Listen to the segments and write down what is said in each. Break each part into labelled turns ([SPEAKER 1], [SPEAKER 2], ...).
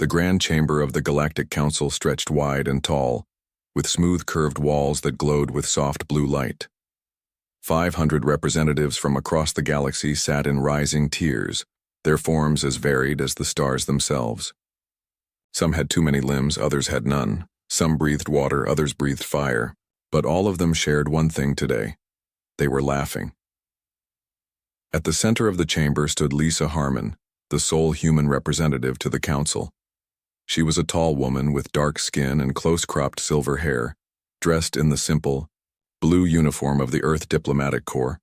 [SPEAKER 1] The grand chamber of the Galactic Council stretched wide and tall, with smooth curved walls that glowed with soft blue light. 500 representatives from across the galaxy sat in rising tiers, their forms as varied as the stars themselves. Some had too many limbs, others had none. Some breathed water, others breathed fire. But all of them shared one thing today. They were laughing. At the center of the chamber stood Lisa Harmon, the sole human representative to the council. She was a tall woman with dark skin and close-cropped silver hair, dressed in the simple, blue uniform of the Earth Diplomatic Corps.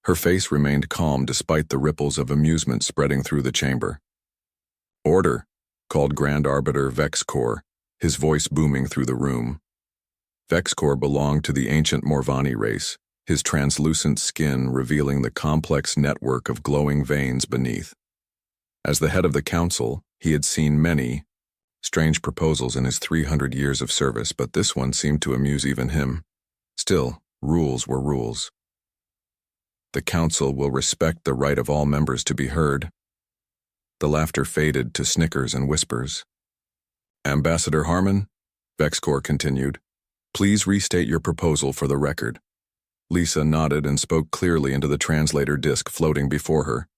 [SPEAKER 1] Her face remained calm despite the ripples of amusement spreading through the chamber. "Order," called Grand Arbiter Vexcor, his voice booming through the room. Vexcor belonged to the ancient Morvani race, his translucent skin revealing the complex network of glowing veins beneath. As the head of the council, he had seen many strange proposals in his 300 years of service, but this one seemed to amuse even him. Still, rules were rules. "The council will respect the right of all members to be heard." The laughter faded to snickers and whispers. "Ambassador Harmon," Vexcor continued, "please restate your proposal for the record." Lisa nodded and spoke clearly into the translator disc floating before her.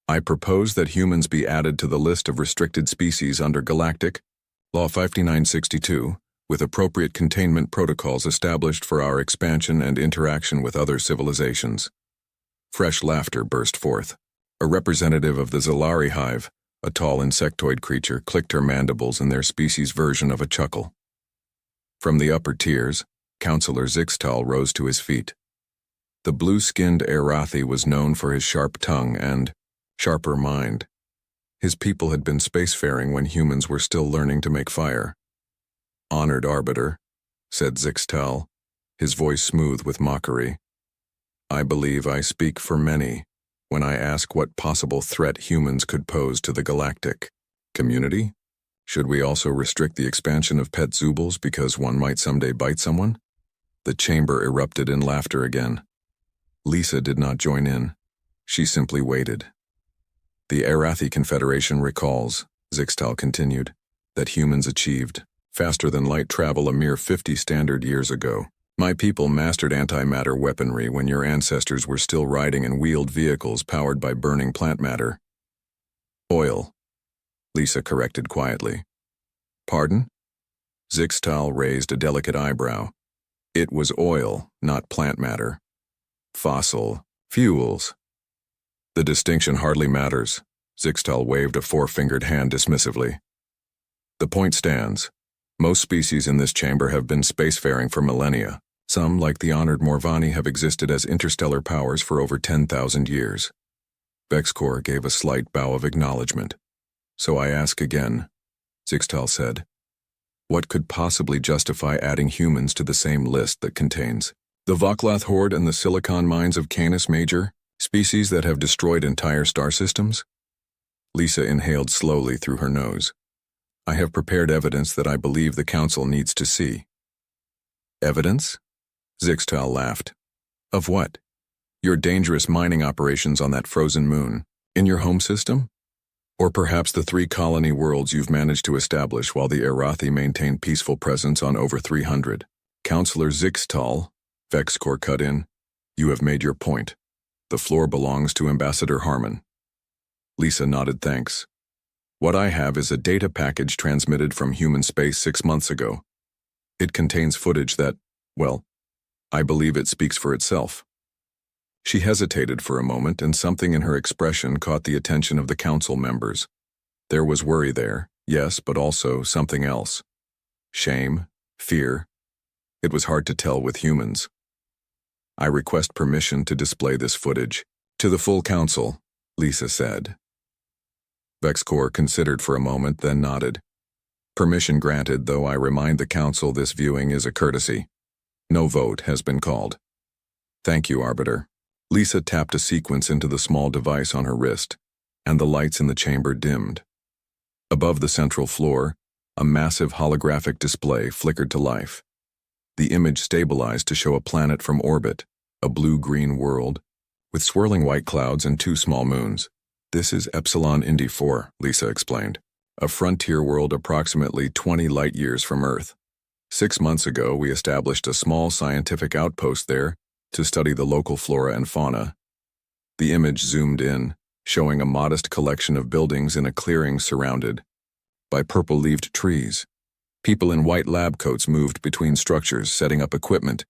[SPEAKER 1] "I propose that humans be added to the list of restricted species under Galactic Law 5962, with appropriate containment protocols established for our expansion and interaction with other civilizations." Fresh laughter burst forth. A representative of the Zalari hive, a tall insectoid creature, clicked her mandibles in their species' version of a chuckle. From the upper tiers, Councillor Zixtal rose to his feet. The blue-skinned Arathi was known for his sharp tongue and sharper mind. His people had been spacefaring when humans were still learning to make fire. "Honored Arbiter," said Zixtal, his voice smooth with mockery. "I believe I speak for many when I ask what possible threat humans could pose to the galactic community. Should we also restrict the expansion of pet Zoobles because one might someday bite someone?" The chamber erupted in laughter again. Lisa did not join in. She simply waited. "The Arathi Confederation recalls," Zixtal continued, "that humans achieved faster-than-light travel a mere 50 standard years ago. My people mastered antimatter weaponry when your ancestors were still riding in wheeled vehicles powered by burning plant matter." "Oil," Lisa corrected quietly. "Pardon?" Zixtal raised a delicate eyebrow. "It was oil, not plant matter. Fossil fuels." "The distinction hardly matters." Zixtal waved a four-fingered hand dismissively. "The point stands. Most species in this chamber have been spacefaring for millennia. Some, like the honored Morvani, have existed as interstellar powers for over 10,000 years. Vexcor gave a slight bow of acknowledgement. "So I ask again," Zixtal said, "what could possibly justify adding humans to the same list that contains the Voklath horde and the silicon mines of Canis Major, species that have destroyed entire star systems?" Lisa inhaled slowly through her nose. "I have prepared evidence that I believe the Council needs to see." "Evidence?" Zixtal laughed. "Of what? Your dangerous mining operations on that frozen moon, in your home system? Or perhaps the 3 colony worlds you've managed to establish while the Arathi maintain peaceful presence on over 300. "Councillor Zixtal," Vexcor cut in, "you have made your point. The floor belongs to Ambassador Harmon." Lisa nodded thanks. "What I have is a data package transmitted from human space 6 months ago. It contains footage that, well, I believe it speaks for itself." She hesitated for a moment, and something in her expression caught the attention of the council members. There was worry there, yes, but also something else. Shame, fear. It was hard to tell with humans. "I request permission to display this footage to the full council," Lisa said. Vexcor considered for a moment, then nodded. "Permission granted, though I remind the council this viewing is a courtesy. No vote has been called." "Thank you, Arbiter." Lisa tapped a sequence into the small device on her wrist, and the lights in the chamber dimmed. Above the central floor, a massive holographic display flickered to life. The image stabilized to show a planet from orbit, a blue-green world, with swirling white clouds and 2 small moons. "This is Epsilon Indy 4, Lisa explained. a frontier world approximately 20 light-years from Earth. 6 months ago, we established a small scientific outpost there to study the local flora and fauna. The image zoomed in, showing a modest collection of buildings in a clearing surrounded by purple-leaved trees. People in white lab coats moved between structures, setting up equipment.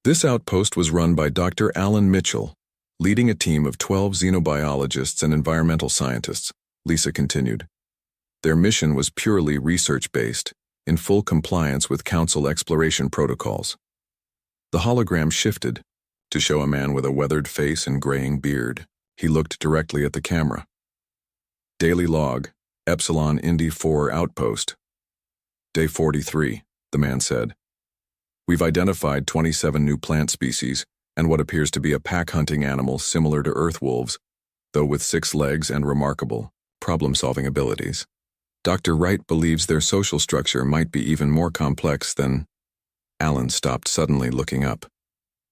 [SPEAKER 1] This outpost was run by Dr. Alan Mitchell, leading a team of 12 xenobiologists and environmental scientists, Lisa continued. Their mission was purely research-based, in full compliance with Council exploration protocols. The hologram shifted to show a man with a weathered face and graying beard. He looked directly at the camera. Daily log, Epsilon Indy 4 outpost. Day 43, the man said. We've identified 27 new plant species and what appears to be a pack-hunting animal similar to earth wolves, though with 6 legs and remarkable problem-solving abilities. Dr. Wright believes their social structure might be even more complex than... Alan stopped suddenly, looking up.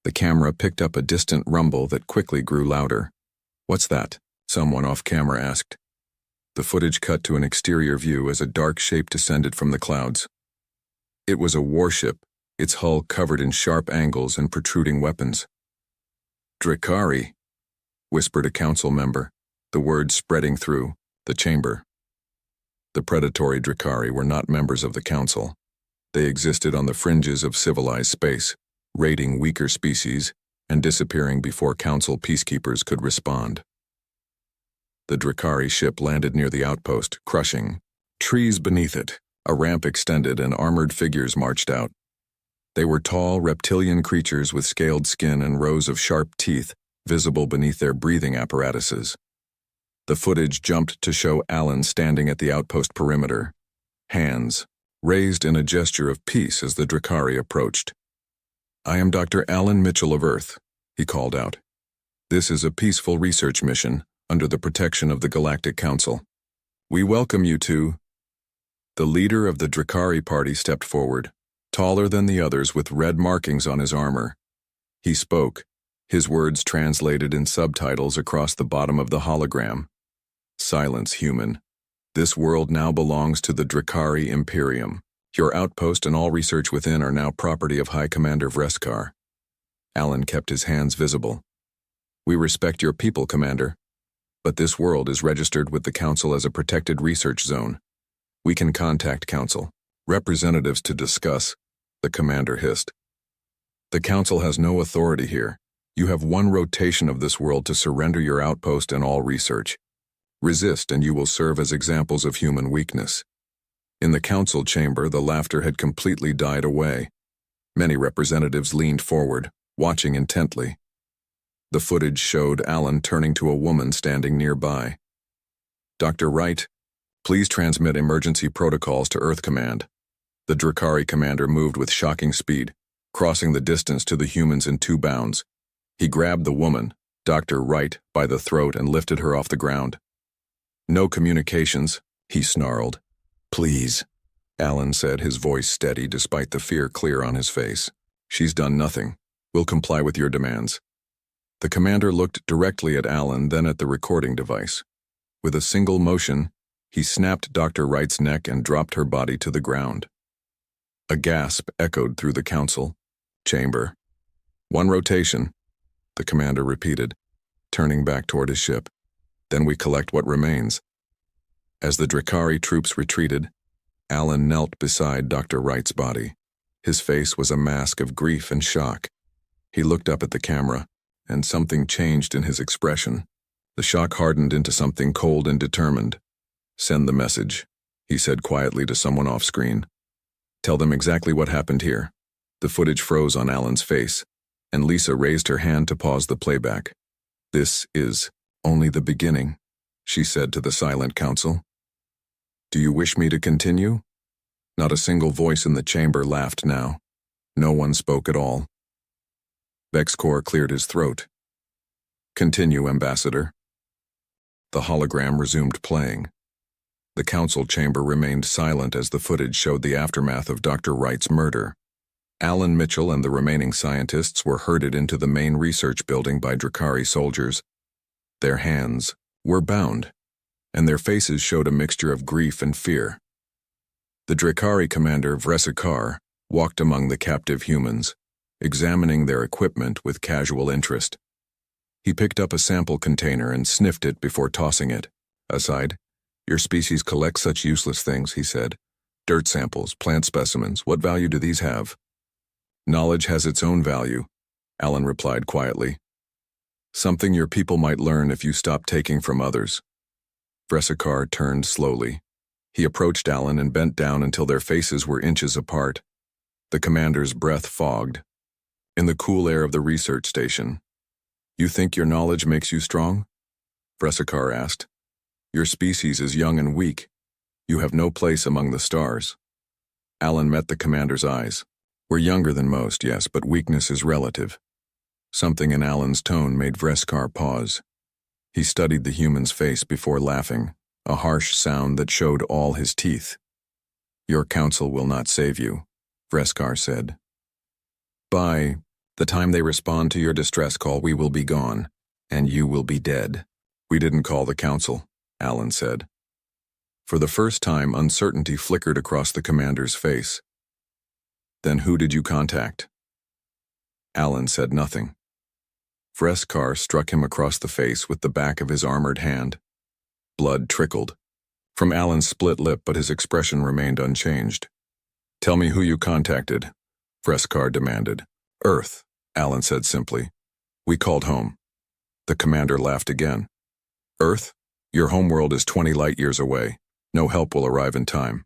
[SPEAKER 1] The camera picked up a distant rumble that quickly grew louder. What's that? Someone off camera asked. The footage cut to an exterior view as a dark shape descended from the clouds. It was a warship, its hull covered in sharp angles and protruding weapons. Drakari, whispered a council member, the words spreading through the chamber. The predatory Drakari were not members of the council. They existed on the fringes of civilized space, raiding weaker species and disappearing before council peacekeepers could respond. The Drakari ship landed near the outpost, crushing trees beneath it. A ramp extended and armored figures marched out. They were tall, reptilian creatures with scaled skin and rows of sharp teeth visible beneath their breathing apparatuses. The footage jumped to show Alan standing at the outpost perimeter, hands raised in a gesture of peace as the Drakari approached. I am Dr. Alan Mitchell of Earth, he called out. This is a peaceful research mission under the protection of the Galactic Council. We welcome you to... The leader of the Drakari party stepped forward, taller than the others with red markings on his armor. He spoke, his words translated in subtitles across the bottom of the hologram. Silence, human. This world now belongs to the Drakari Imperium. Your outpost and all research within are now property of High Commander Vreskar. Alan kept his hands visible. We respect your people, Commander, but this world is registered with the Council as a protected research zone. We can contact Council representatives to discuss, the commander hissed. The Council has no authority here. You have one rotation of this world to surrender your outpost and all research. Resist and you will serve as examples of human weakness. In the council chamber, the laughter had completely died away. Many representatives leaned forward, watching intently. The footage showed Alan turning to a woman standing nearby. Dr. Wright, please transmit emergency protocols to Earth Command. The Drakari commander moved with shocking speed, crossing the distance to the humans in 2 bounds. He grabbed the woman, Dr. Wright, by the throat and lifted her off the ground. No communications, he snarled. Please, Alan said, his voice steady despite the fear clear on his face. She's done nothing. We'll comply with your demands. The commander looked directly at Alan, then at the recording device. With a single motion, he snapped Dr. Wright's neck and dropped her body to the ground. A gasp echoed through the council chamber. One rotation, the commander repeated, turning back toward his ship. Then we collect what remains. As the Drakari troops retreated, Alan knelt beside Dr. Wright's body. His face was a mask of grief and shock. He looked up at the camera, and something changed in his expression. The shock hardened into something cold and determined. Send the message, he said quietly to someone off-screen. Tell them exactly what happened here. The footage froze on Alan's face, and Lisa raised her hand to pause the playback. This is only the beginning, she said to the silent council. Do you wish me to continue? Not a single voice in the chamber laughed now. No one spoke at all. Vexcor cleared his throat. Continue, Ambassador. The hologram resumed playing. The council chamber remained silent as the footage showed the aftermath of Dr. Wright's murder. Alan Mitchell and the remaining scientists were herded into the main research building by Drakari soldiers. Their hands were bound. and their faces showed a mixture of grief and fear. The Drakari commander, Vresikar, walked among the captive humans, examining their equipment with casual interest. He picked up a sample container and sniffed it before tossing it. Aside, "Your species collects such useless things," he said. "Dirt samples, plant specimens, what value do these have?" "Knowledge has its own value," Alan replied quietly. "Something your people might learn if you stop taking from others." Vresikar turned slowly. He approached Alan and bent down until their faces were inches apart. The commander's breath fogged. In the cool air of the research station, "You think your knowledge makes you strong?" Vresikar asked. "Your species is young and weak. You have no place among the stars." Alan met the commander's eyes. "We're younger than most, yes, but weakness is relative." Something in Alan's tone made Vresikar pause. He studied the human's face before laughing, a harsh sound that showed all his teeth. "Your counsel will not save you," Vresikar said. "By the time they respond to your distress call, we will be gone, and you will be dead." "We didn't call the council," Alan said. For the first time, uncertainty flickered across the commander's face. "Then who did you contact?" Alan said nothing. Vresikar struck him across the face with the back of his armored hand. Blood trickled from Alan's split lip, but his expression remained unchanged. "Tell me who you contacted," Vresikar demanded. "Earth," Alan said simply. "We called home." The commander laughed again. "Earth? Your homeworld is 20 light-years away. No help will arrive in time."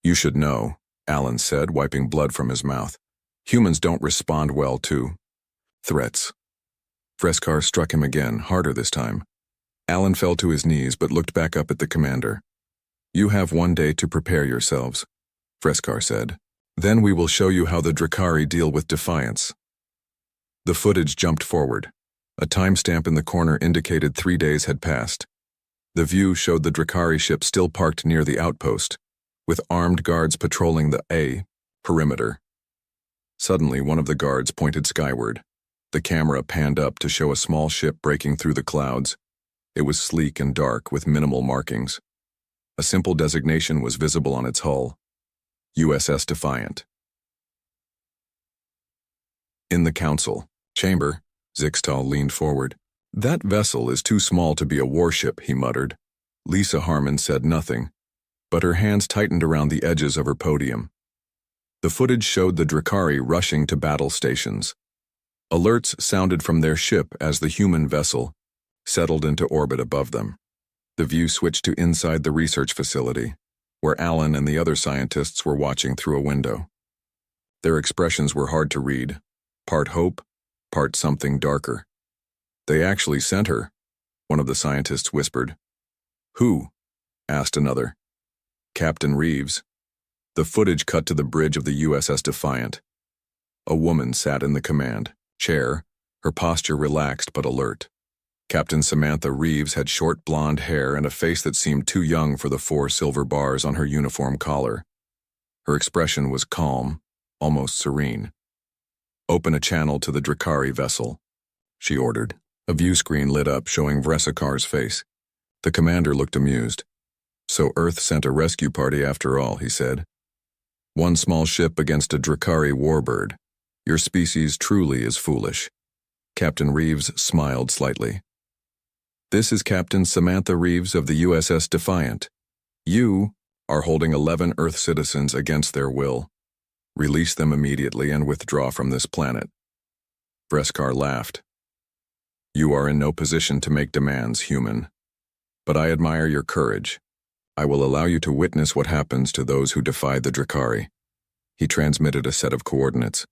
[SPEAKER 1] "You should know," Alan said, wiping blood from his mouth. "Humans don't respond well to threats." Vresikar struck him again, harder this time. Alan fell to his knees but looked back up at the commander. "You have 1 day to prepare yourselves," Vresikar said. "Then we will show you how the Drakari deal with defiance." The footage jumped forward. A timestamp in the corner indicated 3 days had passed. The view showed the Drakari ship still parked near the outpost, with armed guards patrolling the perimeter. Suddenly, one of the guards pointed skyward. The camera panned up to show a small ship breaking through the clouds. It was sleek and dark, with minimal markings. A simple designation was visible on its hull: USS Defiant. In the council chamber, Zixtal leaned forward. "That vessel is too small to be a warship," he muttered. Lisa Harmon said nothing, but her hands tightened around the edges of her podium. The footage showed the Drakari rushing to battle stations. Alerts sounded from their ship as the human vessel settled into orbit above them. The view switched to inside the research facility, where Alan and the other scientists were watching through a window. Their expressions were hard to read, part hope, part something darker. "They actually sent her," one of the scientists whispered. "Who?" asked another. "Captain Reeves." The footage cut to the bridge of the USS Defiant. A woman sat in the command chair, her posture relaxed but alert. Captain Samantha Reeves had short blonde hair and a face that seemed too young for the 4 silver bars on her uniform collar. Her expression was calm, almost serene. "Open a channel to the Drakari vessel," she ordered. A view screen lit up, showing Vresikar's face. The commander looked amused. "So Earth sent a rescue party after all," he said. "One small ship against a Drakari warbird. Your species truly is foolish." Captain Reeves smiled slightly. "This is Captain Samantha Reeves of the USS Defiant. You are holding 11 Earth citizens against their will. Release them immediately and withdraw from this planet." Vresikar laughed. "You are in no position to make demands, human. But I admire your courage. I will allow you to witness what happens to those who defy the Drakari." He transmitted a set of coordinates.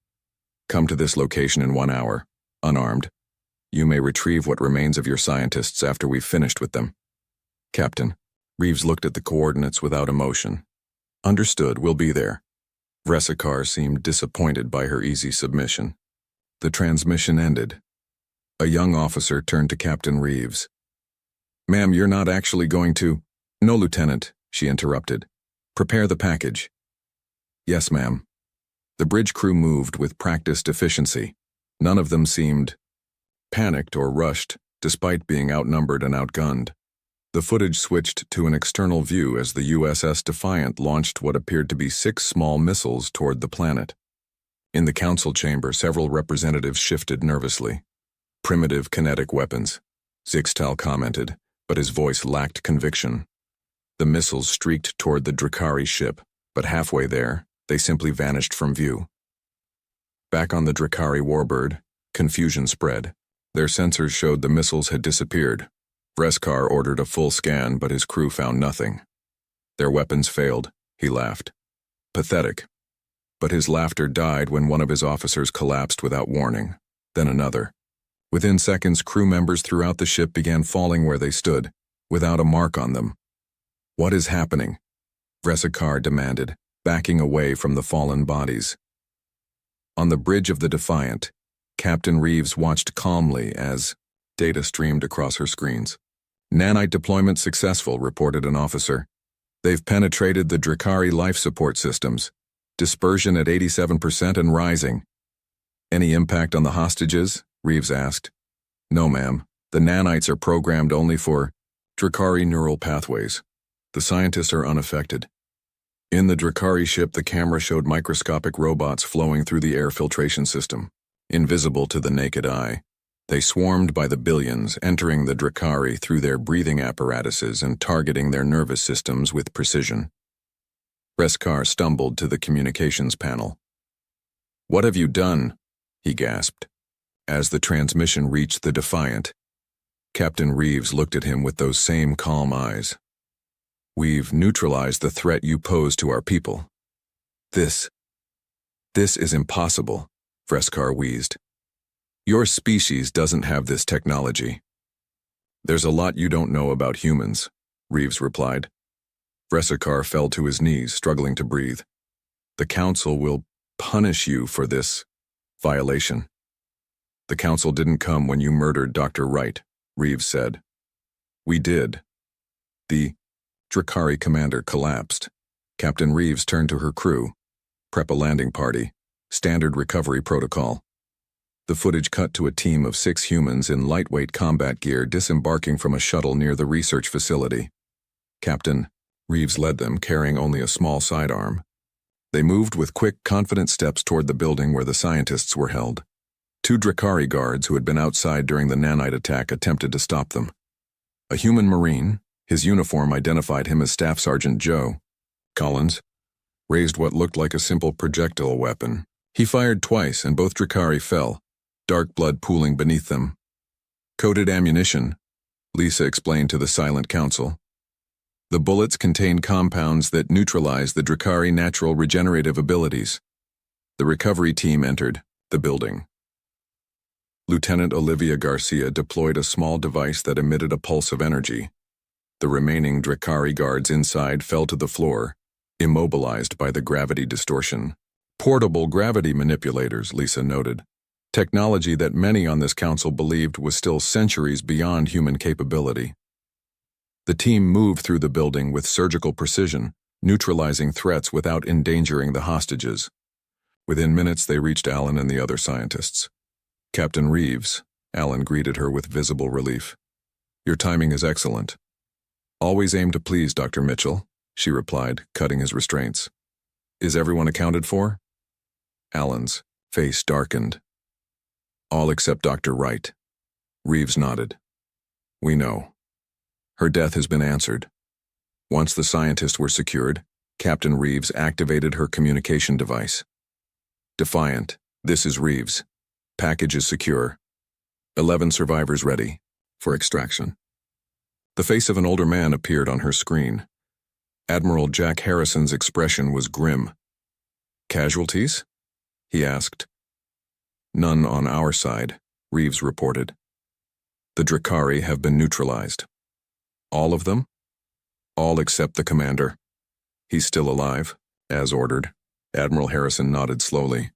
[SPEAKER 1] "Come to this location in 1 hour, unarmed. You may retrieve what remains of your scientists after we've finished with them." "Captain." Reeves looked at the coordinates without emotion. "Understood, we'll be there." Vresikar seemed disappointed by her easy submission. The transmission ended. A young officer turned to Captain Reeves. "Ma'am, you're not actually going to—" "No, Lieutenant," she interrupted. "Prepare the package." "Yes, ma'am." The bridge crew moved with practiced efficiency. None of them seemed panicked or rushed, despite being outnumbered and outgunned. The footage switched to an external view as the USS Defiant launched what appeared to be 6 small missiles toward the planet. In the council chamber, several representatives shifted nervously. "Primitive kinetic weapons," Zixtal commented, but his voice lacked conviction. The missiles streaked toward the Drakari ship, but halfway there, they simply vanished from view. Back on the Drakari warbird, confusion spread. Their sensors showed the missiles had disappeared. Vreskar ordered a full scan, but his crew found nothing. Their weapons failed, he laughed. Pathetic. But his laughter died when one of his officers collapsed without warning. Then another. Within seconds, crew members throughout the ship began falling where they stood, without a mark on them. "What is happening?" Vreskar demanded, backing away from the fallen bodies. On the bridge of the Defiant, Captain Reeves watched calmly as data streamed across her screens. "Nanite deployment successful," reported an officer. "They've penetrated the Drakari life support systems. Dispersion at 87% and rising." "Any impact on the hostages?" Reeves asked. "No, ma'am. The nanites are programmed only for Drakari neural pathways. The scientists are unaffected." In the Drakari ship, the camera showed microscopic robots flowing through the air filtration system. Invisible to the naked eye, they swarmed by the billions, entering the Drakari through their breathing apparatuses and targeting their nervous systems with precision. Vreskar stumbled to the communications panel. "What have you done?" he gasped. As the transmission reached the Defiant, Captain Reeves looked at him with those same calm eyes. "We've neutralized the threat you pose to our people." This is impossible," Vreskar wheezed. "Your species doesn't have this technology." "There's a lot you don't know about humans," Reeves replied. Vreskar fell to his knees, struggling to breathe. "The Council will punish you for this violation." "The Council didn't come when you murdered Dr. Wright," Reeves said. "We did." The Drakari commander collapsed. Captain Reeves turned to her crew. "Prep a landing party. Standard recovery protocol." The footage cut to a team of 6 humans in lightweight combat gear disembarking from a shuttle near the research facility. Captain Reeves led them, carrying only a small sidearm. They moved with quick, confident steps toward the building where the scientists were held. 2 Drakari guards who had been outside during the nanite attack attempted to stop them. A human Marine, his uniform identified him as Staff Sergeant Joe Collins, raised what looked like a simple projectile weapon. He fired twice and both Drakari fell, dark blood pooling beneath them. "Coded ammunition," Lisa explained to the silent council. "The bullets contain compounds that neutralize the Drakari natural regenerative abilities." The recovery team entered the building. Lieutenant Olivia Garcia deployed a small device that emitted a pulse of energy. The remaining Drakari guards inside fell to the floor, immobilized by the gravity distortion. "Portable gravity manipulators," Lisa noted. Technology that many on this council believed was still centuries beyond human capability. The team moved through the building with surgical precision, neutralizing threats without endangering the hostages. Within minutes, they reached Alan and the other scientists. "Captain Reeves," Alan greeted her with visible relief. "Your timing is excellent." "Always aim to please, Dr. Mitchell," she replied, cutting his restraints. "Is everyone accounted for?" Alan's face darkened. "All except Dr. Wright." Reeves nodded. "We know. Her death has been answered." Once the scientists were secured, Captain Reeves activated her communication device. "Defiant, this is Reeves. Package is secure. 11 survivors ready for extraction." The face of an older man appeared on her screen. Admiral Jack Harrison's expression was grim. "Casualties?" he asked. "None on our side," Reeves reported. "The Drakari have been neutralized." "All of them?" "All except the commander. He's still alive, as ordered." Admiral Harrison nodded slowly.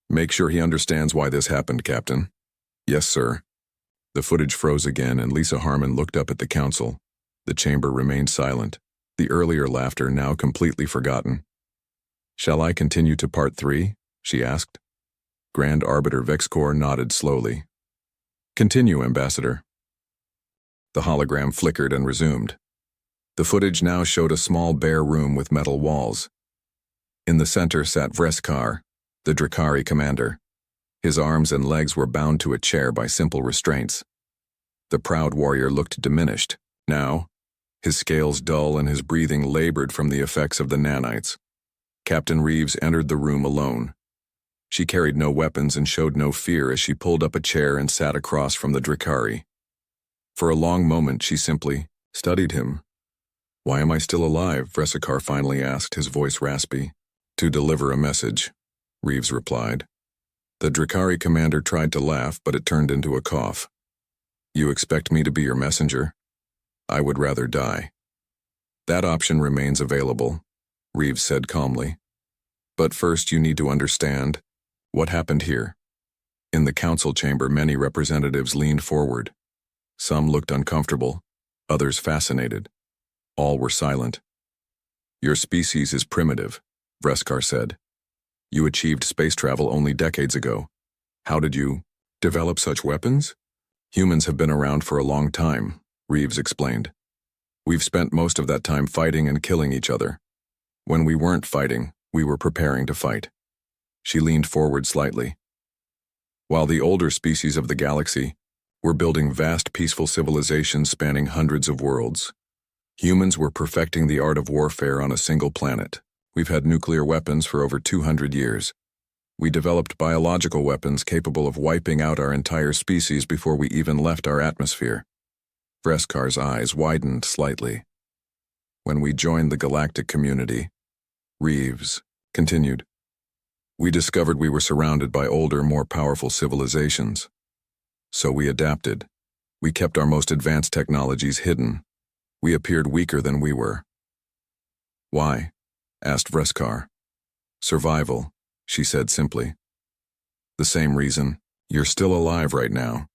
[SPEAKER 1] "Make sure he understands why this happened, Captain." "Yes, sir." The footage froze again, and Lisa Harmon looked up at the council. The chamber remained silent, the earlier laughter now completely forgotten. "Shall I continue to part 3? She asked. Grand Arbiter Vexcor nodded slowly. "Continue, Ambassador." The hologram flickered and resumed. The footage now showed a small bare room with metal walls. In the center sat Vreskar, the Drakari commander. His arms and legs were bound to a chair by simple restraints. The proud warrior looked diminished, now, his scales dull and his breathing labored from the effects of the nanites. Captain Reeves entered the room alone. She carried no weapons and showed no fear as she pulled up a chair and sat across from the Drakari. For a long moment she simply studied him. "Why am I still alive?" Vreskar finally asked, his voice raspy. "To deliver a message," Reeves replied. The Drakari commander tried to laugh, but it turned into a cough. "You expect me to be your messenger? I would rather die." "That option remains available," Reeves said calmly. "But first you need to understand what happened here." In the council chamber, many representatives leaned forward. Some looked uncomfortable, others fascinated. All were silent. "Your species is primitive," Vreskar said. "You achieved space travel only decades ago. How did you develop such weapons?" "Humans have been around for a long time," Reeves explained. "We've spent most of that time fighting and killing each other. When we weren't fighting, we were preparing to fight." She leaned forward slightly. "While the older species of the galaxy were building vast peaceful civilizations spanning hundreds of worlds, humans were perfecting the art of warfare on a single planet. We've had nuclear weapons for over 200 years. We developed biological weapons capable of wiping out our entire species before we even left our atmosphere." Vreskar's eyes widened slightly. "When we joined the galactic community," Reeves continued, "we discovered we were surrounded by older, more powerful civilizations. So we adapted. We kept our most advanced technologies hidden. We appeared weaker than we were." "Why?" asked Vreskar. "Survival," she said simply. "The same reason. You're still alive right now."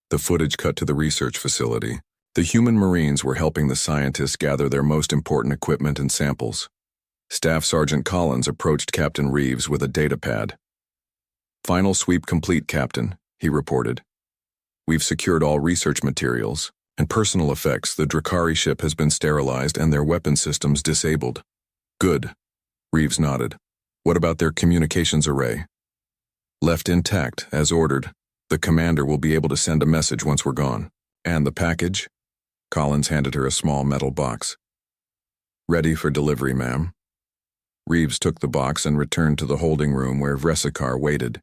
[SPEAKER 1] The footage cut to the research facility. The human Marines were helping the scientists gather their most important equipment and samples. Staff Sergeant Collins approached Captain Reeves with a data pad. "Final sweep complete, Captain," he reported. "We've secured all research materials and personal effects. The Drakari ship has been sterilized and their weapon systems disabled." "Good," Reeves nodded. "What about their communications array?" "Left intact, as ordered. The commander will be able to send a message once we're gone." "And the package?" Collins handed her a small metal box. "Ready for delivery, ma'am." Reeves took the box and returned to the holding room where Vreskar waited.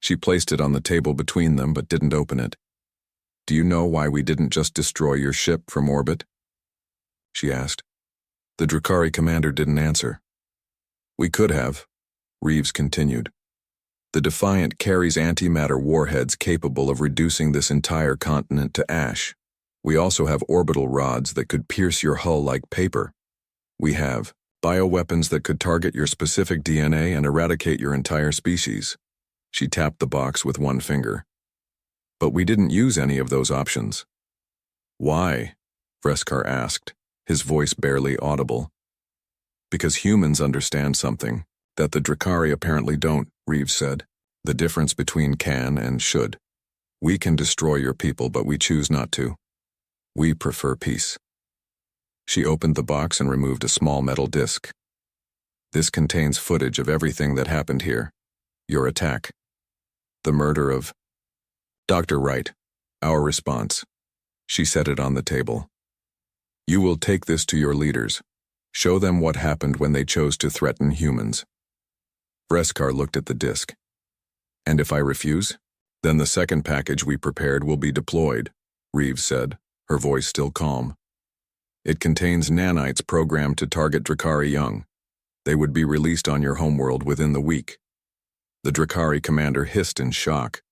[SPEAKER 1] She placed it on the table between them but didn't open it. "Do you know why we didn't just destroy your ship from orbit?" she asked. The Drakari commander didn't answer. "We could have," Reeves continued. "The Defiant carries antimatter warheads capable of reducing this entire continent to ash. We also have orbital rods that could pierce your hull like paper. We have bioweapons that could target your specific DNA and eradicate your entire species." She tapped the box with one finger. "But we didn't use any of those options." "Why?" Vreskar asked, his voice barely audible. "Because humans understand something that the Drakari apparently don't," Reeves said. "The difference between can and should. We can destroy your people, but we choose not to. We prefer peace." She opened the box and removed a small metal disc. "This contains footage of everything that happened here. Your attack. The murder of Dr. Wright. Our response." She set it on the table. "You will take this to your leaders. Show them what happened when they chose to threaten humans." Vreskar looked at the disc. "And if I refuse? Then the second package we prepared will be deployed," Reeves said, her voice still calm. "It contains nanites programmed to target Drakari young. They would be released on your homeworld within the week." The Drakari commander hissed in shock.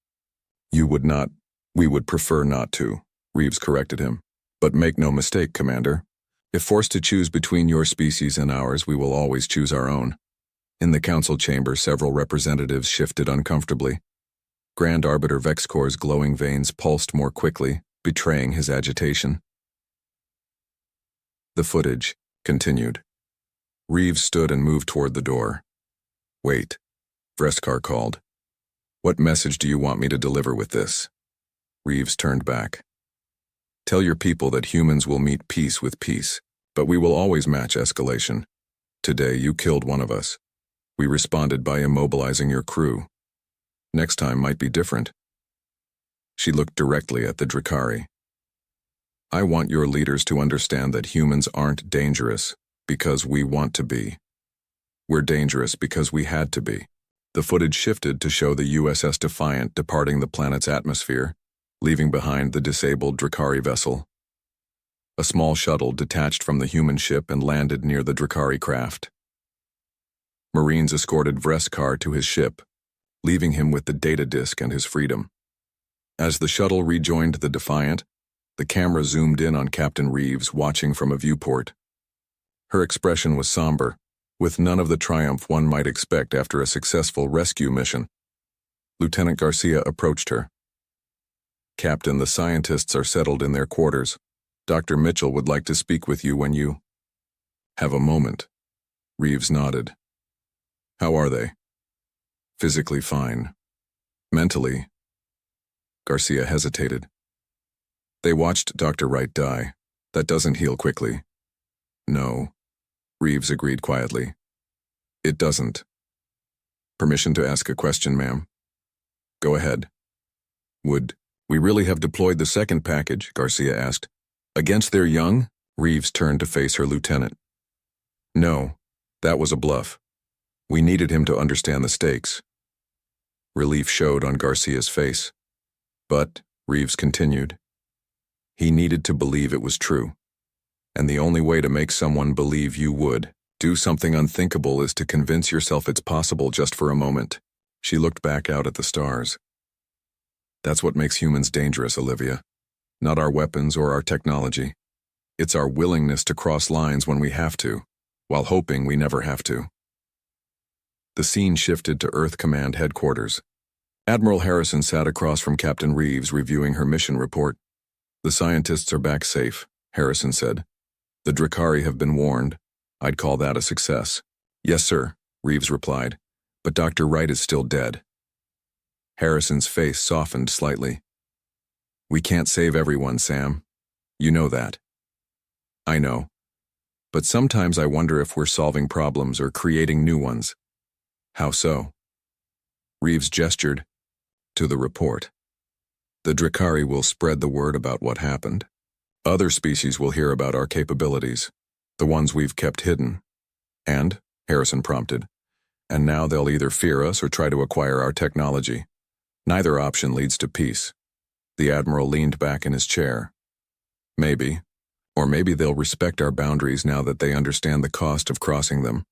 [SPEAKER 1] "You would not. We would prefer not to," Reeves corrected him. "But make no mistake, Commander. If forced to choose between your species and ours, we will always choose our own." In the council chamber, several representatives shifted uncomfortably. Grand Arbiter Vexcor's glowing veins pulsed more quickly, betraying his agitation. The footage continued. Reeves stood and moved toward the door. "Wait," Vreskar called. "What message do you want me to deliver with this?" Reeves turned back. Tell your people that humans will meet peace with peace, but we will always match escalation. Today you killed one of us. We responded by immobilizing your crew. Next time might be different." She looked directly at the Drakari. "I want your leaders to understand that humans aren't dangerous because we want to be. We're dangerous because we had to be." The footage shifted to show the USS Defiant departing the planet's atmosphere, leaving behind the disabled Drakari vessel. A small shuttle detached from the human ship and landed near the Drakari craft. Marines escorted Vreskar to his ship, leaving him with the data disk and his freedom. As the shuttle rejoined the Defiant, the camera zoomed in on Captain Reeves watching from a viewport. Her expression was somber, with none of the triumph one might expect after a successful rescue mission. Lieutenant Garcia approached her. "Captain, the scientists are settled in their quarters. Dr. Mitchell would like to speak with you when you have a moment." Reeves nodded. "How are they?" "Physically fine. Mentally?" Garcia hesitated. "They watched Dr. Wright die. That doesn't heal quickly." "No," Reeves agreed quietly. "It doesn't." "Permission to ask a question, ma'am?" "Go ahead." "Would we really have deployed the second package?" Garcia asked. "Against their young?" Reeves turned to face her lieutenant. "No, that was a bluff. We needed him to understand the stakes." Relief showed on Garcia's face. "But," Reeves continued, "he needed to believe it was true. And the only way to make someone believe you would do something unthinkable is to convince yourself it's possible just for a moment." She looked back out at the stars. "That's what makes humans dangerous, Olivia. Not our weapons or our technology. It's our willingness to cross lines when we have to, while hoping we never have to." The scene shifted to Earth Command headquarters. Admiral Harrison sat across from Captain Reeves reviewing her mission report. "The scientists are back safe," Harrison said. "The Drakari have been warned. I'd call that a success." "Yes, sir," Reeves replied, "but Dr. Wright is still dead." Harrison's face softened slightly. "We can't save everyone, Sam. You know that." "I know. But sometimes I wonder if we're solving problems or creating new ones." "How so?" Reeves gestured to the report. "The Drakari will spread the word about what happened. Other species will hear about our capabilities, the ones we've kept hidden. And," Harrison prompted, "and now they'll either fear us or try to acquire our technology. Neither option leads to peace." The Admiral leaned back in his chair. "Maybe. Or maybe they'll respect our boundaries now that they understand the cost of crossing them."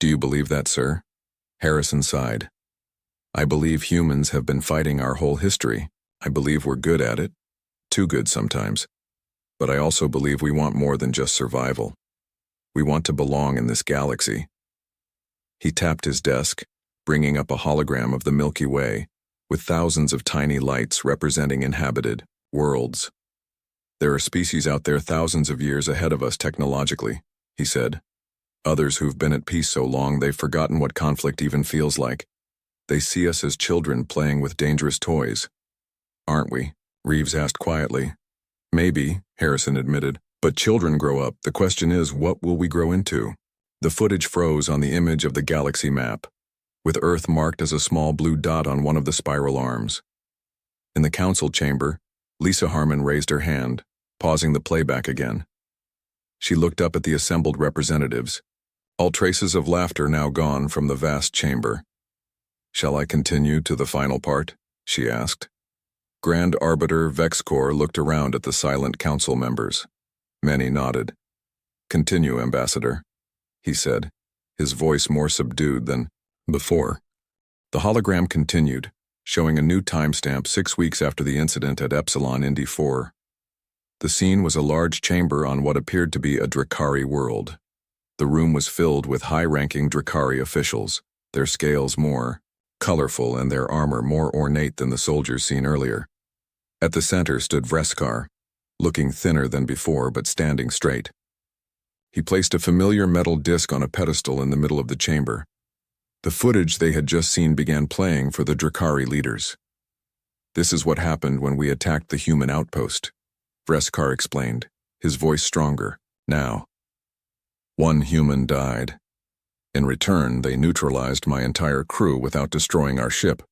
[SPEAKER 1] "Do you believe that, sir?" Harrison sighed. "I believe humans have been fighting our whole history. I believe we're good at it. Too good sometimes. But I also believe we want more than just survival. We want to belong in this galaxy." He tapped his desk, bringing up a hologram of the Milky Way, with thousands of tiny lights representing inhabited worlds. "There are species out there thousands of years ahead of us technologically," he said. "Others who've been at peace so long they've forgotten what conflict even feels like. They see us as children playing with dangerous toys." "Aren't we?" Reeves asked quietly. "Maybe," Harrison admitted, "but children grow up. The question is, what will we grow into?" The footage froze on the image of the galaxy map, with Earth marked as a small blue dot on one of the spiral arms. In the council chamber, Lisa Harmon raised her hand, pausing the playback again. She looked up at the assembled representatives, all traces of laughter now gone from the vast chamber. "Shall I continue to the final part?" she asked. Grand Arbiter Vexcor looked around at the silent council members. Many nodded. "Continue, Ambassador," he said, his voice more subdued than before. The hologram continued, showing a new timestamp 6 weeks after the incident at Epsilon Indy 4. The scene was a large chamber on what appeared to be a Drakari world. The room was filled with high-ranking Drakari officials, their scales more colorful and their armor more ornate than the soldiers seen earlier. At the center stood Vreskar, looking thinner than before but standing straight. He placed a familiar metal disc on a pedestal in the middle of the chamber. The footage they had just seen began playing for the Drakari leaders. "This is what happened when we attacked the human outpost. Vreskar explained, his voice stronger. Now, one human died. In return, they neutralized my entire crew without destroying our ship.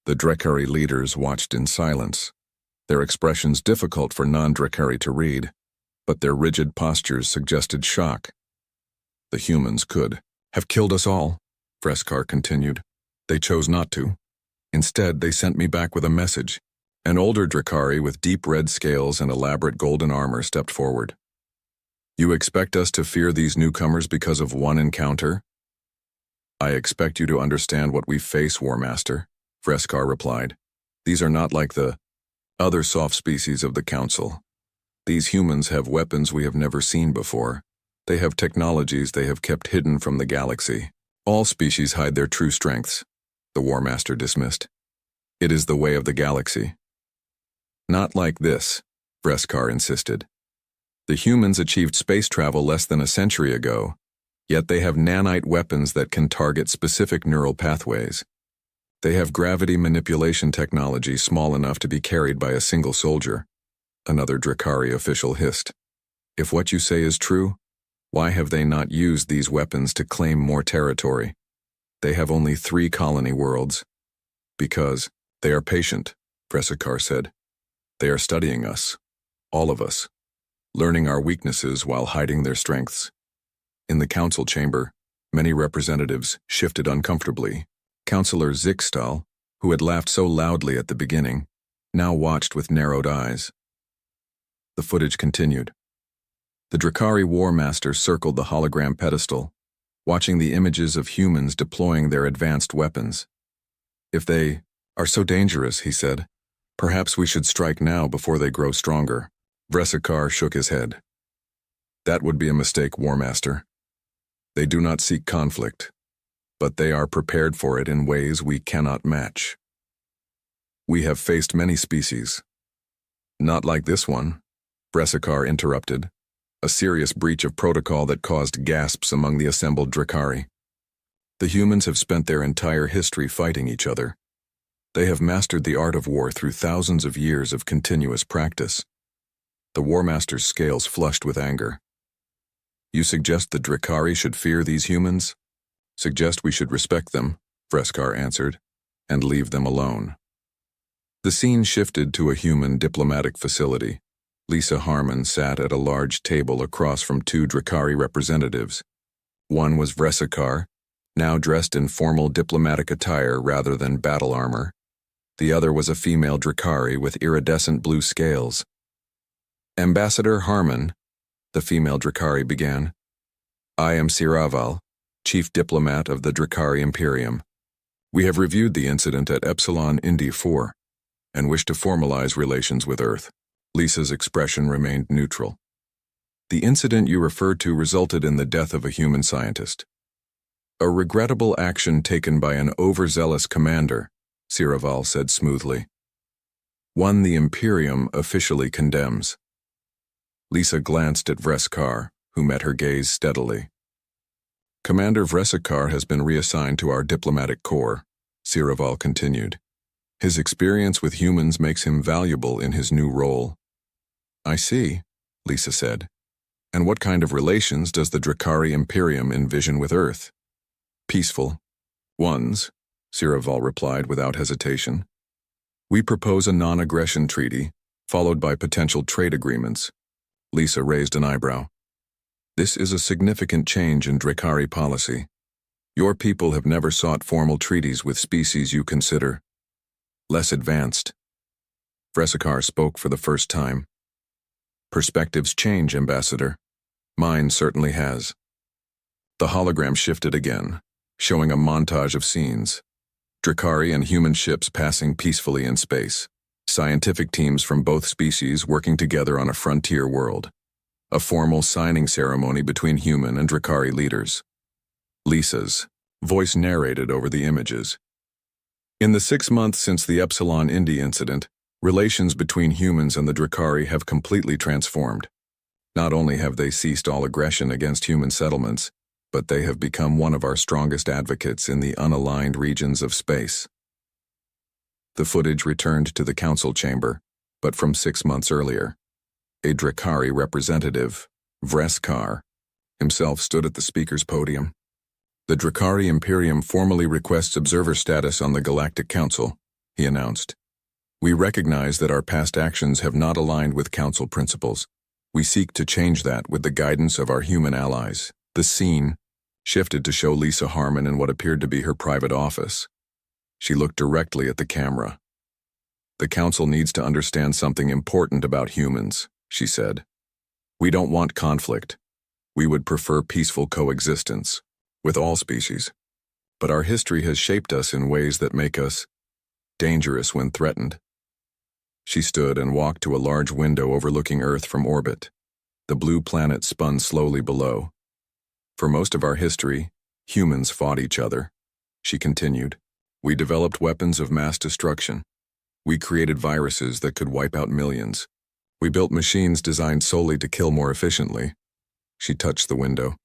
[SPEAKER 1] The Drekari leaders watched in silence, their expressions difficult for non-Drekari to read, but their rigid postures suggested shock. The humans could have killed us all, Vreskar continued. They chose not to. Instead, they sent me back with a message. An older Drekari with deep red scales and elaborate golden armor stepped forward. You expect us to fear these newcomers because of one encounter? I expect you to understand what we face, War Master, Vreskar replied. These are not like the other soft species of the Council. These humans have weapons we have never seen before. They have technologies they have kept hidden from the galaxy. All species hide their true strengths, the War Master dismissed. It is the way of the galaxy. Not like this, Vreskar insisted. The humans achieved space travel less than a century ago, yet they have nanite weapons that can target specific neural pathways. They have gravity manipulation technology small enough to be carried by a single soldier, another Drekari official hissed. If what you say is true, why have they not used these weapons to claim more territory? They have only 3 colony worlds. Because they are patient, Vreskar said. They are studying us, all of us, learning our weaknesses while hiding their strengths. In the council chamber, many representatives shifted uncomfortably. Councillor Zixtal, who had laughed so loudly at the beginning, now watched with narrowed eyes. The footage continued. The Drekari War Master circled the hologram pedestal, watching the images of humans deploying their advanced weapons. If they are so dangerous, he said, perhaps we should strike now before they grow stronger. Vreskar shook his head. That would be a mistake, War Master. They do not seek conflict, but they are prepared for it in ways we cannot match. We have faced many species. Not like this one, Vreskar interrupted, a serious breach of protocol that caused gasps among the assembled Drekari. The humans have spent their entire history fighting each other. They have mastered the art of war through thousands of years of continuous practice. The War Master's scales flushed with anger. You suggest the Drekari should fear these humans? Suggest we should respect them, Vreskar answered, and leave them alone. The scene shifted to a human diplomatic facility. Lisa Harmon sat at a large table across from 2 Drekari representatives. One was Vreskar, now dressed in formal diplomatic attire rather than battle armor. The other was a female Drekari with iridescent blue scales. Ambassador Harmon, the female Drekari began. I am Siraval, chief diplomat of the Drekari Imperium. We have reviewed the incident at Epsilon Indi 4 and wish to formalize relations with Earth. Lisa's expression remained neutral. The incident you referred to resulted in the death of a human scientist. A regrettable action taken by an overzealous commander, Siraval said smoothly. One the Imperium officially condemns. Lisa glanced at Vreskar, who met her gaze steadily. Commander Vreskar has been reassigned to our diplomatic corps, Siraval continued. His experience with humans makes him valuable in his new role. I see, Lisa said. And what kind of relations does the Drekari Imperium envision with Earth? Peaceful ones, Siraval replied without hesitation. We propose a non-aggression treaty, followed by potential trade agreements. Lisa raised an eyebrow. This is a significant change in Drekari policy. Your people have never sought formal treaties with species you consider less advanced. Vreskar spoke for the first time. Perspectives change, Ambassador. Mine certainly has. The hologram shifted again, showing a montage of scenes. Drekari and human ships passing peacefully in space. Scientific teams from both species working together on a frontier world. A formal signing ceremony between human and Drekari leaders. Lisa's voice narrated over the images. In the 6 months since the Epsilon Indi incident, relations between humans and the Drekari have completely transformed. Not only have they ceased all aggression against human settlements, but they have become one of our strongest advocates in the unaligned regions of space. The footage returned to the council chamber, but from 6 months earlier. A Drakari representative, Vreskar, himself stood at the speaker's podium. The Drakari Imperium formally requests observer status on the Galactic Council, he announced. We recognize that our past actions have not aligned with Council principles. We seek to change that with the guidance of our human allies. The scene shifted to show Lisa Harmon in what appeared to be her private office. She looked directly at the camera. The Council needs to understand something important about humans, she said. We don't want conflict. We would prefer peaceful coexistence with all species. But our history has shaped us in ways that make us dangerous when threatened. She stood and walked to a large window overlooking Earth from orbit. The blue planet spun slowly below. For most of our history, humans fought each other, she continued. We developed weapons of mass destruction. We created viruses that could wipe out millions. We built machines designed solely to kill more efficiently. She touched the window.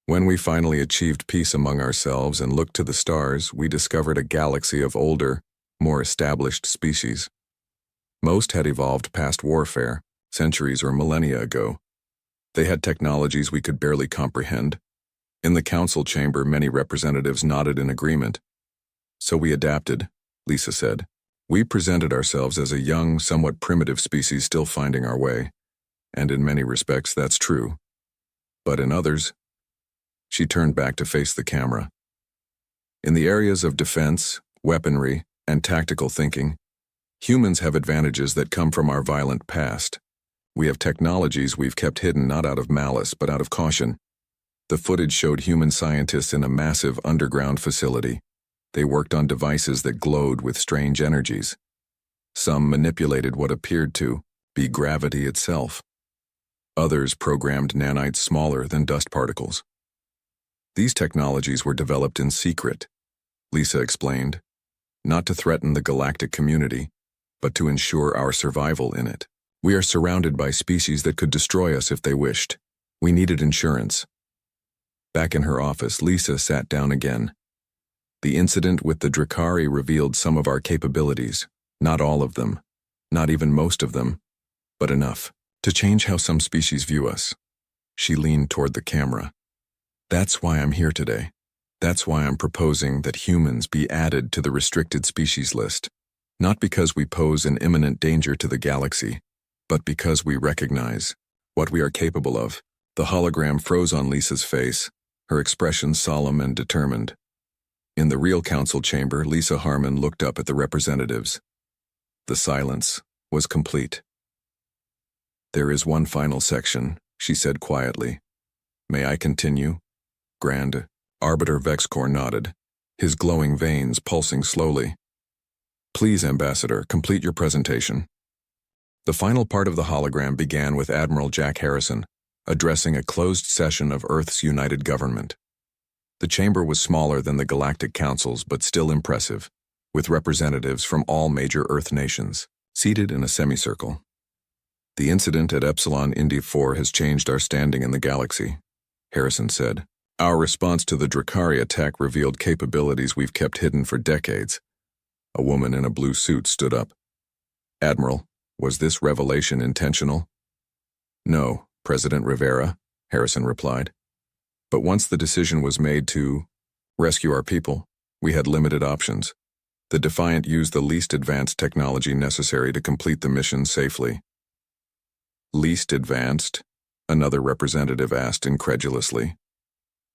[SPEAKER 1] When we finally achieved peace among ourselves and looked to the stars, we discovered a galaxy of older, more established species. Most had evolved past warfare, centuries or millennia ago. They had technologies we could barely comprehend. In the council chamber, many representatives nodded in agreement. So we adapted, Lisa said. We presented ourselves as a young, somewhat primitive species still finding our way. And in many respects, that's true. But in others, she turned back to face the camera. In the areas of defense, weaponry, and tactical thinking, humans have advantages that come from our violent past. We have technologies we've kept hidden not out of malice but out of caution. The footage showed human scientists in a massive underground facility. They worked on devices that glowed with strange energies. Some manipulated what appeared to be gravity itself. Others programmed nanites smaller than dust particles. These technologies were developed in secret, Lisa explained, not to threaten the galactic community, but to ensure our survival in it. We are surrounded by species that could destroy us if they wished. We needed insurance. Back in her office, Lisa sat down again. The incident with the Drakari revealed some of our capabilities, not all of them, not even most of them, but enough to change how some species view us. She leaned toward the camera. That's why I'm here today. That's why I'm proposing that humans be added to the restricted species list. Not because we pose an imminent danger to the galaxy, but because we recognize what we are capable of. The hologram froze on Lisa's face, her expression solemn and determined. In the real council chamber, Lisa Harmon looked up at the representatives. The silence was complete. There is one final section, she said quietly. May I continue? Grand Arbiter Vexcor nodded, his glowing veins pulsing slowly. Please, Ambassador, complete your presentation. The final part of the hologram began with Admiral Jack Harrison, addressing a closed session of Earth's United Government. The chamber was smaller than the Galactic Council's, but still impressive, with representatives from all major Earth nations, seated in a semicircle. The incident at Epsilon Indy 4 has changed our standing in the galaxy, Harrison said. Our response to the Drakari attack revealed capabilities we've kept hidden for decades. A woman in a blue suit stood up. Admiral, was this revelation intentional? No, President Rivera, Harrison replied. But once the decision was made to rescue our people, we had limited options. The Defiant used the least advanced technology necessary to complete the mission safely. Least advanced? Another representative asked incredulously.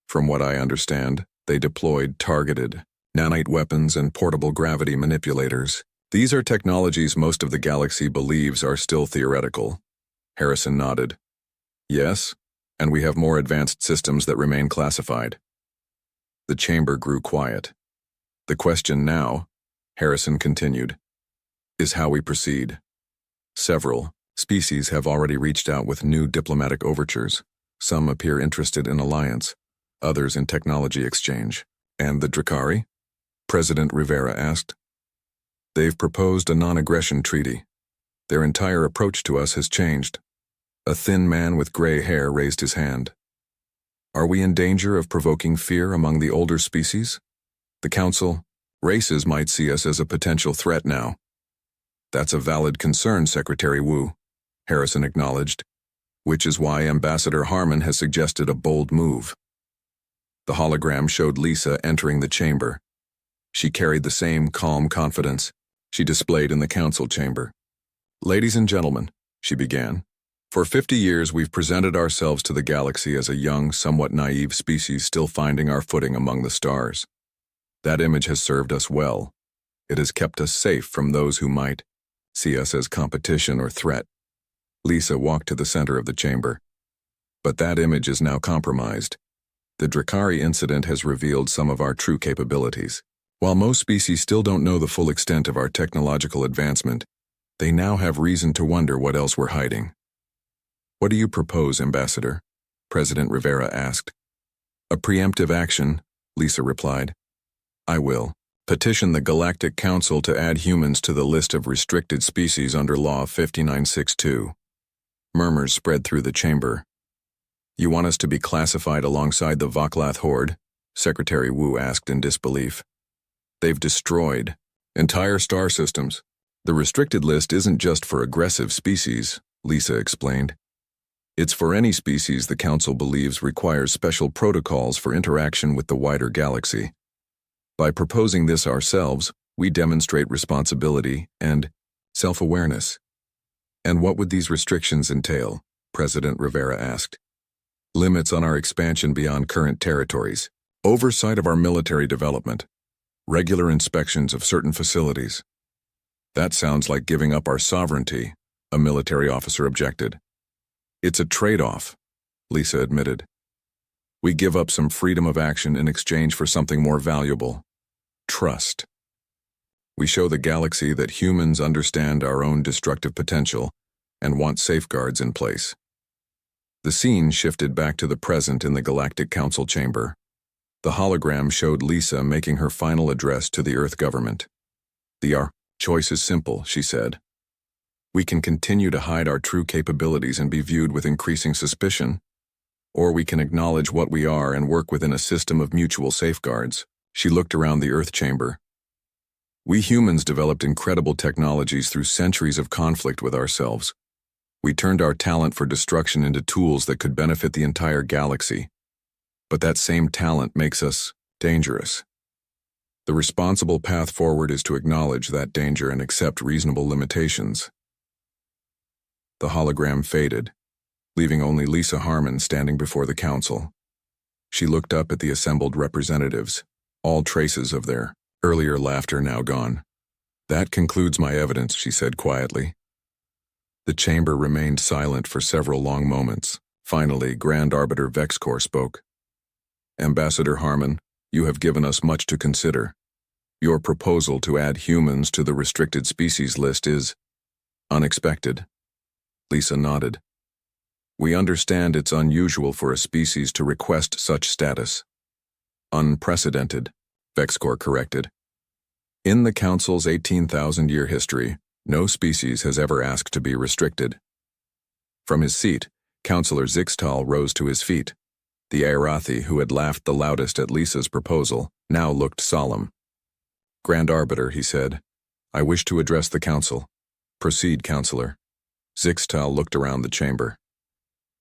[SPEAKER 1] From what I understand, they deployed targeted nanite weapons and portable gravity manipulators. These are technologies most of the galaxy believes are still theoretical. Harrison nodded. Yes, and we have more advanced systems that remain classified. The chamber grew quiet. The question now, Harrison continued, is how we proceed. Several species have already reached out with new diplomatic overtures. Some appear interested in alliance, others in technology exchange. And the Drakari? President Rivera asked. They've proposed a non-aggression treaty. Their entire approach to us has changed. A thin man with gray hair raised his hand. Are we in danger of provoking fear among the older species? The Council, races might see us as a potential threat now. That's a valid concern, Secretary Wu, Harrison acknowledged, which is why Ambassador Harmon has suggested a bold move. The hologram showed Lisa entering the chamber. She carried the same calm confidence she displayed in the council chamber. "Ladies and gentlemen," she began, "for 50 years we've presented ourselves to the galaxy as a young, somewhat naive species still finding our footing among the stars. That image has served us well. It has kept us safe from those who might see us as competition or threat." Lisa walked to the center of the chamber. "But that image is now compromised. The Drakari incident has revealed some of our true capabilities. While most species still don't know the full extent of our technological advancement, they now have reason to wonder what else we're hiding." "What do you propose, Ambassador?" President Rivera asked. "A preemptive action," Lisa replied. "I will petition the Galactic Council to add humans to the list of restricted species under Law 5962. Murmurs spread through the chamber. "You want us to be classified alongside the Vaklath Horde?" Secretary Wu asked in disbelief. "They've destroyed entire star systems. The restricted list isn't just for aggressive species," Lisa explained. "It's for any species the Council believes requires special protocols for interaction with the wider galaxy. By proposing this ourselves, we demonstrate responsibility and self-awareness." "And what would these restrictions entail?" President Rivera asked. "Limits on our expansion beyond current territories, oversight of our military development, regular inspections of certain facilities." "That sounds like giving up our sovereignty," a military officer objected. "It's a trade-off," Lisa admitted. "We give up some freedom of action in exchange for something more valuable: trust. We show the galaxy that humans understand our own destructive potential and want safeguards in place." The scene shifted back to the present in the Galactic Council chamber. The hologram showed Lisa making her final address to the Earth government. "Our choice is simple," she said. "We can continue to hide our true capabilities and be viewed with increasing suspicion, or we can acknowledge what we are and work within a system of mutual safeguards." She looked around the Earth chamber. "We humans developed incredible technologies through centuries of conflict with ourselves. We turned our talent for destruction into tools that could benefit the entire galaxy. But that same talent makes us dangerous. The responsible path forward is to acknowledge that danger and accept reasonable limitations." The hologram faded, leaving only Lisa Harmon standing before the council. She looked up at the assembled representatives, all traces of their earlier laughter now gone. "That concludes my evidence," she said quietly. The chamber remained silent for several long moments. Finally, Grand Arbiter Vexcor spoke. "Ambassador Harmon, you have given us much to consider. Your proposal to add humans to the restricted species list is unexpected." Lisa nodded. "We understand it's unusual for a species to request such status." "Unprecedented," Vexcor corrected. "In the Council's 18,000-year history, no species has ever asked to be restricted." From his seat, Councillor Zixtal rose to his feet. The Aerathi, who had laughed the loudest at Lisa's proposal, now looked solemn. "Grand Arbiter," he said, "I wish to address the Council." "Proceed, Councillor." Zixtal looked around the chamber.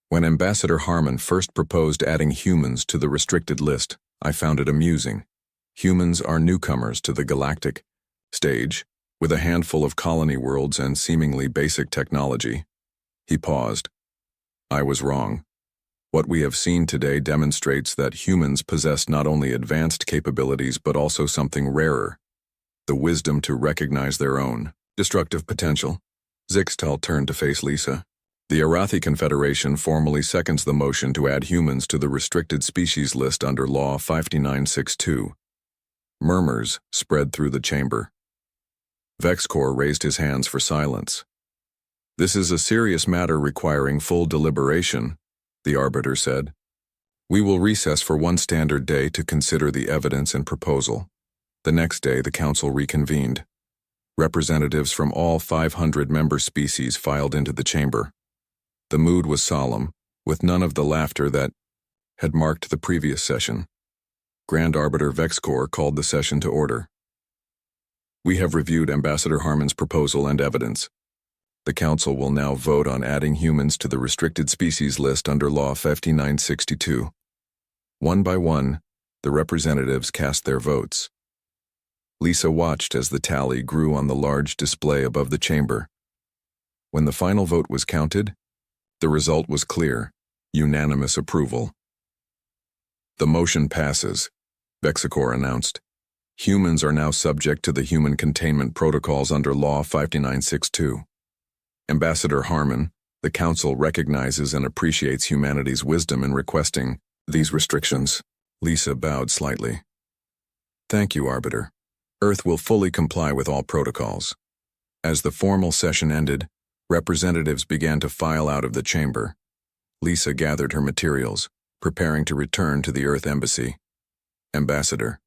[SPEAKER 1] "When Ambassador Harmon first proposed adding humans to the restricted list, I found it amusing. Humans are newcomers to the galactic stage, with a handful of colony worlds and seemingly basic technology." He paused. "I was wrong. What we have seen today demonstrates that humans possess not only advanced capabilities but also something rarer: the wisdom to recognize their own destructive potential." Zixtal turned to face Lisa. "The Arathi Confederation formally seconds the motion to add humans to the restricted species list under Law 5962. Murmurs spread through the chamber. Vexcor raised his hands for silence. "This is a serious matter requiring full deliberation," the Arbiter said. "We will recess for one standard day to consider the evidence and proposal." The next day, the Council reconvened. Representatives from all 500 member species filed into the chamber. The mood was solemn, with none of the laughter that had marked the previous session. Grand Arbiter Vexcor called the session to order. We have reviewed Ambassador Harmon's proposal and evidence. The Council will now vote on adding humans to the restricted species list under Law 5962. One by one, the representatives cast their votes. Lisa watched as the tally grew on the large display above the chamber. When the final vote was counted, the result was clear: unanimous approval. The motion passes, Vexicor announced. Humans are now subject to the human containment protocols under Law 5962. Ambassador Harmon, the Council recognizes and appreciates humanity's wisdom in requesting these restrictions. Lisa bowed slightly. Thank you, Arbiter. Earth will fully comply with all protocols. As the formal session ended, representatives began to file out of the chamber. Lisa gathered her materials, preparing to return to the Earth Embassy. Ambassador.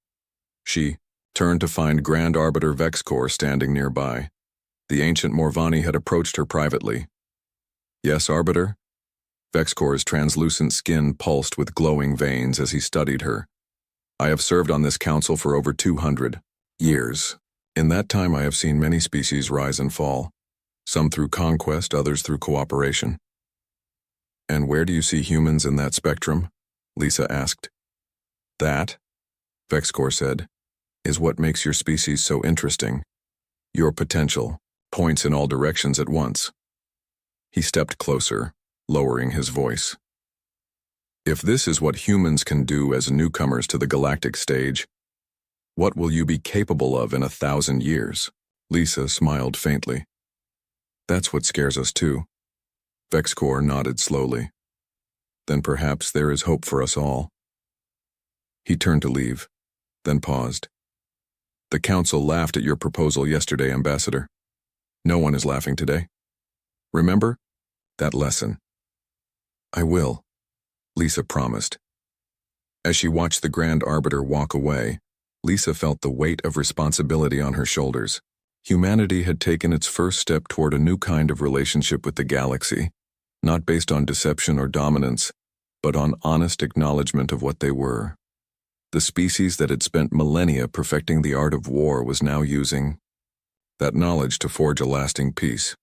[SPEAKER 1] She turned to find Grand Arbiter Vexicor standing nearby. The ancient Morvani had approached her privately. Yes, Arbiter? Vexicor's translucent skin pulsed with glowing veins as he studied her. I have served on this council for over 200 years. In that time I have seen many species rise and fall, some through conquest, others through cooperation. And where do you see humans in that spectrum? Lisa asked. That, Vexicor said, is what makes your species so interesting. Your potential points in all directions at once. He stepped closer, lowering his voice. If this is what humans can do as newcomers to the galactic stage, what will you be capable of in 1,000 years? Lisa smiled faintly. That's what scares us too. Vexicor nodded slowly. Then perhaps there is hope for us all. He turned to leave, then paused. The Council laughed at your proposal yesterday, Ambassador. No one is laughing today. Remember that lesson. I will, Lisa promised. As she watched the Grand Arbiter walk away, Lisa felt the weight of responsibility on her shoulders. Humanity had taken its first step toward a new kind of relationship with the galaxy, not based on deception or dominance, but on honest acknowledgement of what they were. The species that had spent millennia perfecting the art of war was now using that knowledge to forge a lasting peace.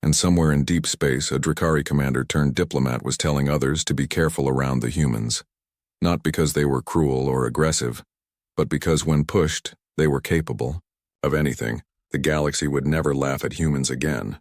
[SPEAKER 1] And somewhere in deep space, a Drakari commander turned diplomat was telling others to be careful around the humans, not because they were cruel or aggressive, but because when pushed, they were capable of anything. The galaxy would never laugh at humans again.